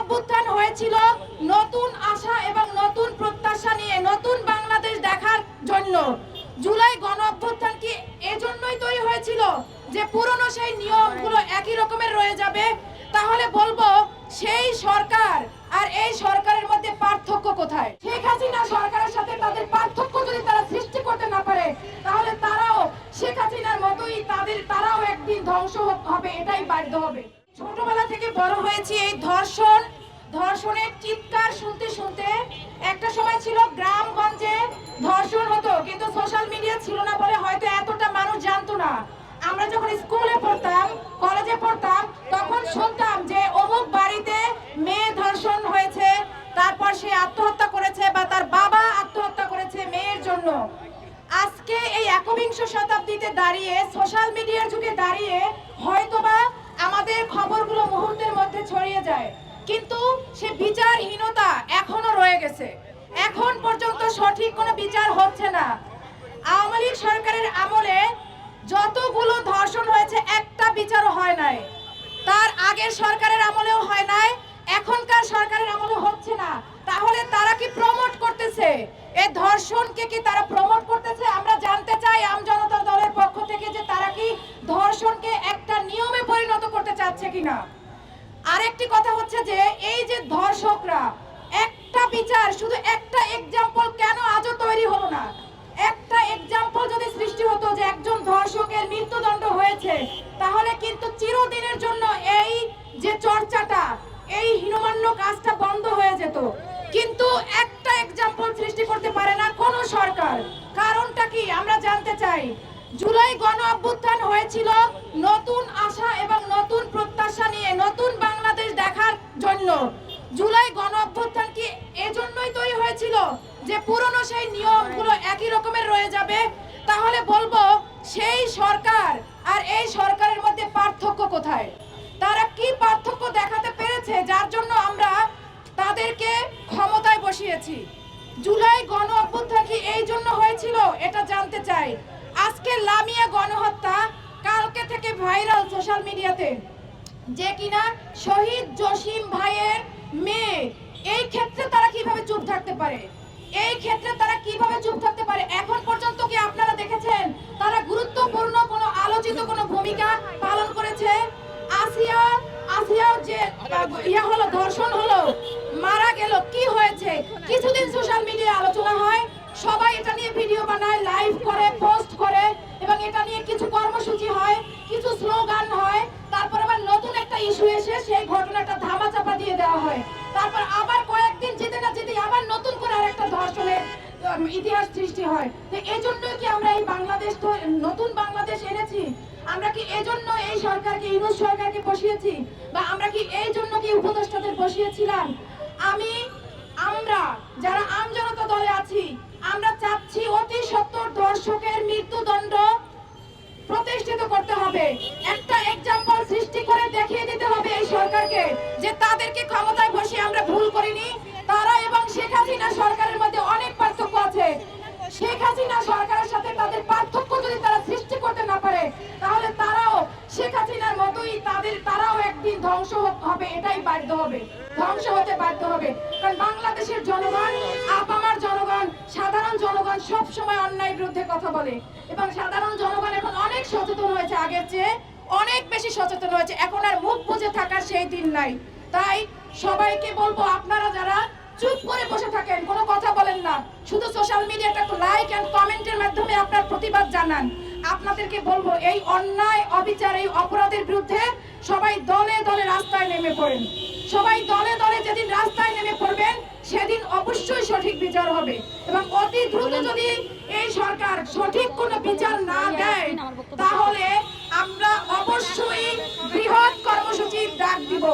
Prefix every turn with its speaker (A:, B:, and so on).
A: অভ্যুত্থান হয়েছিল নতুন আশা এবং নতুন প্রত্যাশা নিয়ে, নতুন বাংলাদেশ দেখার জন্য। জুলাই গণ অভ্যুত্থান কি এজন্যই তৈরি হয়েছিল যে পুরনো সেই নিয়মগুলো একই রকমের রয়ে যাবে? তাহলে বলবো সেই সরকার আর এই সরকারের মধ্যে পার্থক্য কোথায়? শেখ হাসিনা সরকারের সাথে তাদের পার্থক্য যদি তারা সৃষ্টি করতে না পারে, তাহলে তারাও শেখ হাসিনার মতোই তারাও একদিন ধ্বংস হবে, এটাই বাধ্য হবে। ছোটবেলা থেকে বড় হয়েছি এই ধর্ষণের চিৎকার শুনতে শুনতে। একটা সময় ছিল গ্রামগঞ্জে ধর্ষণ হতো, কিন্তু সোশ্যাল মিডিয়া ছিল না বলে হয়তো এতটা মানুষ জানতো না। আমরা যখন স্কুলে পড়তাম, কলেজে পড়তাম, তখন শুনতাম যে অমুক বাড়িতে মেয়ে ধর্ষণ হয়েছে, তারপর সে আত্মহত্যা করেছে বা তার বাবা আত্মহত্যা করেছে মেয়ের জন্য। আজকে এই একবিংশ শতাব্দীতে দাঁড়িয়ে, সোশ্যাল মিডিয়ার যুগে দাঁড়িয়ে হয়তোবা আমাদের খবরগুলো মুহূর্তের মধ্যে ছড়িয়ে যায়, কিন্তু সে বিচারহীনতা এখনো রয়ে গেছে। এখন পর্যন্ত সঠিক কোনো বিচার হচ্ছে না। আওয়ামী লীগ সরকারের আমলে যতগুলো ধর্ষণ হয়েছে একটা বিচারও হয় নাই, তার আগের সরকারের আমলেও হয় নাই, এখনকার সরকারের আমলে হচ্ছে না। তাহলে তারা কি প্রমোট করতেছে? এই ধর্ষণকে কি তারা প্রমোট করতেছে? আমরা জানতে চাই আমজনতা দলের পক্ষ থেকে যে তারা কি ধর্ষণকে একটা নিয়মে পরিণত করতে চাচ্ছে কিনা। আরেকটি কথা হচ্ছে যে এই যে ধর্ষকরা, একটা বিচার, শুধু একটা এক্সাম্পল কেন আজও তৈরি হলো না? একটা এক্সাম্পল যদি সৃষ্টি হতো যে একজন ধর্ষকের মৃত্যুদণ্ড হয়েছে, তাহলে কিন্তু চিরদিনের জন্য এই যে চর্চাটা, এই হীনমান্য কাজটা বন্ধ হয়ে যেত। কিন্তু একটা এক্সাম্পল সৃষ্টি করতে পারে না কোন সরকার। কারণটা কি আমরা জানতে চাই। জুলাই গণ অভ্যুত্থান হয়েছিল নতুন আশা এবং নতুন প্রত্যাশা নিয়ে, নতুন বাংলাদেশ দেখার জন্য। জুলাই গণ অভ্যুত্থান কি এজন্যই তৈরি হয়েছিল যে পুরনো সেই নিয়মগুলো একই রকমের রয়ে যাবে? তাহলে বলবো সেই সরকার আর এই সরকারের মধ্যে পার্থক্য কোথায়? তারা কি পার্থক্য দেখাতে পেরেছে যার জন্য আমরা তাদেরকে ক্ষমতায় বসিয়েছি? জুলাই গণ অভ্যুত্থান কি এই জন্য হয়েছিল? এটা জানতে চাই। আজকে লামিয়া গণহত্যা কালকে থেকে ভাইরাল সোশ্যাল মিডিয়াতে, যে কিনা শহীদ জসিম ভাইয়ের মেয়ে। এই ক্ষেত্রে তারা কিভাবে চুপ থাকতে পারে? এই ক্ষেত্রে তারা কিভাবে চুপ থাকতে পারে? এখন পর্যন্ত কি আপনারা দেখেছেন তারা গুরুত্বপূর্ণ কোনো আলোচিত কোনো ভূমিকা পালন করেছে? আসিয়া যে হলো, ধর্ষণ হলো, মারা গেল, কি হয়েছে? কিছুদিন সোশ্যাল মিডিয়ায় আলোচনা হয়, সবাই এটা নিয়ে ভিডিও বানায়, লাইভ করে, পোস্ট করে, এবং এটা নিয়ে কিছু কর্মসূচি হয়, কিছু স্লোগান হয়, তারপর আবার নতুন একটা ইস্যু এসে সেই ঘটনাটা ধামাচাপা দিয়ে দেওয়া হয়। তারপর আবার কয়েকদিন যেতে না যেতে আবার নতুন করে আরেকটা ধর্ষণের ইতিহাস সৃষ্টি হয়। তো এই জন্যই কি আমরা এই বাংলাদেশ, নতুন বাংলাদেশ এনেছি? আমরা কি এই জন্য এই সরকারকে, ইউনূস সরকারকে বসিয়েছি? বা আমরা কি এই জন্য কি উপদেষ্টাদের বসিয়েছিলাম? আমরা যারা আমজনতা দলে আছি, আমরা চাচ্ছি অতি সত্বর ধর্ষকের মৃত্যুদণ্ড প্রতিষ্ঠিত করতে হবে। একটা এক্সাম্পল সৃষ্টি করে দেখিয়ে দিতে হবে এই সরকারকে যে তাদেরকে ক্ষমতায় বসিয়ে আমরা ভুল করিনি। তারা এবং শেখ হাসিনা সরকারের মধ্যে অনেক পার্থক্য আছে। শেখ হাসিনা সরকারের সাথে তাদের পার্থক্য যদি তারা সৃষ্টি করতে না পারে, তাহলে তারাও শেখ হাসিনার মতোই তারাও একদিন ধ্বংস হবে, এটাই বাধ্য হবে, ধ্বংস হতে বাধ্য হবে। কারণ বাংলাদেশের জনগণ, আপামার জনগণ, সাধারণ জনগণ সব সময় অন্যায়ের বিরুদ্ধে কথা বলে, এবং সাধারণ জনগণ এখন অনেক সচেতন হয়েছে, আগের চেয়ে অনেক বেশি সচেতন হয়েছে। এখন আর মুখ বুজে থাকার সেই দিন নাই। তাই সবাইকে বলবো, আপনারা যারা চুপ করে বসে থাকেন, কোনো কথা বলেন না, শুধু সোশ্যাল মিডিয়াটা একটু লাইক এন্ড কমেন্টের মাধ্যমে আপনার প্রতিবাদ জানান। আপনাদেরকে বলবো এই অন্যায়, অবিচার, এই অপরাধের বিরুদ্ধে সবাই দলে দলে রাস্তায় নেমে পড়েন। সবাই দলে দলে যেদিন রাস্তায় নেমে পড়বেন, সেদিন অবশ্যই সঠিক বিচার হবে। এবং অতি দ্রুত যদি এই সরকার সঠিক কোনো বিচার না দেয়, তাহলে আমরা অবশ্যই বৃহৎ কর্মসূচির ডাক দিব।